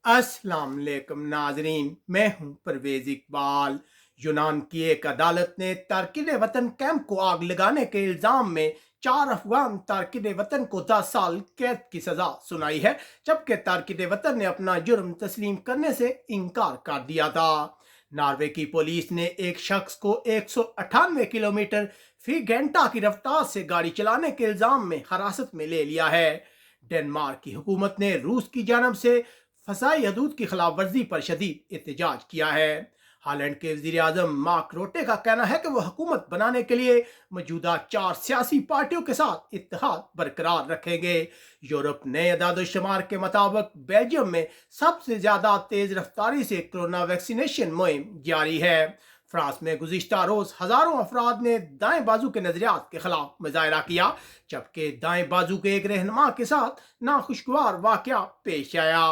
अस्सलाम वालेकुम नाजरीन, मैं हूं परवेज इकबाल। यूनान की एक अदालत ने तारकिन वतन कैंप को आग लगाने के इल्जाम में 4 अफगान तारकिन वतन को 10 साल कैद की सजा सुनाई है, जबकि तारकिन वतन ने अपना जुर्म तस्लीम करने से इनकार कर दिया था। नॉर्वे की पुलिस ने एक शख्स को 198 किलोमीटर फी घंटा की रफ्तार से गाड़ी चलाने के इल्जाम में हिरासत में ले लिया है। डेनमार्क की हुकूमत ने रूस की जानब से फसाई हदूद की खिलाफ वर्जी पर शदीद एहतजाज किया है। हालैंड के वजीर आजम मार्क रोटे का कहना है कि वह हुकूमत बनाने के लिए मौजूदा 4 सियासी पार्टियों के साथ इत्तेहाद बरकरार रखेंगे। यूरोप नए अदाद-ओ-शुमार के मुताबिक बेल्जियम में सबसे ज्यादा तेज रफ्तारी से कोरोना वैक्सीनेशन मुहिम जारी है। फ्रांस में गुज़िश्ता रोज हजारों अफराद ने दाएं बाजू के नजरियात के खिलाफ मुजाहरा किया, जबकि दाएं बाजू के एक रहनुमा के साथ नाखुशगवार वाकया पेश आया।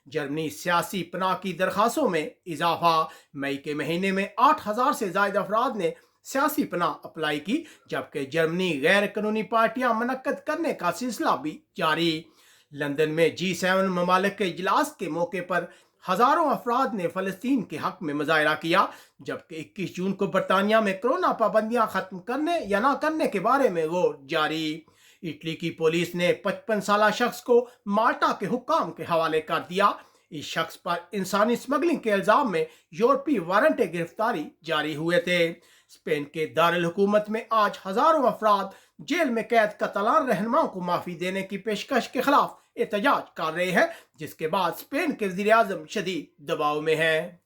जर्मनी सियासी पनाह की दरखास्तों में इजाफा। मई के महीने में 8,000 से ज्यादा अफराद ने सियासी पनाह अप्लाई की, जबकि जर्मनी गैर कानूनी पार्टियां मुनक्कद करने का सिलसिला भी जारी। लंदन में G7 ममालिक के इजलास के मौके पर हजारों अफराद ने फलस्तीन के हक में मुजाहरा किया, जबकि 21 जून को बरतानिया में कोरोना पाबंदियां खत्म करने या ना करने के बारे में गौर जारी। इटली की पुलिस ने 55 साल शख्स को माल्टा के हुक्काम के हवाले कर दिया। इस शख्स पर इंसानी स्मगलिंग के इल्जाम में यूरोपीय वारंट गिरफ्तारी जारी हुए थे। स्पेन के दारुल हुकूमत में आज हजारों अफराद जेल में कैद कतलान रहनुमाओं को माफी देने की पेशकश के खिलाफ एहतजाज कर रहे हैं, जिसके बाद स्पेन के वजीर आजम शदीद दबाव में है।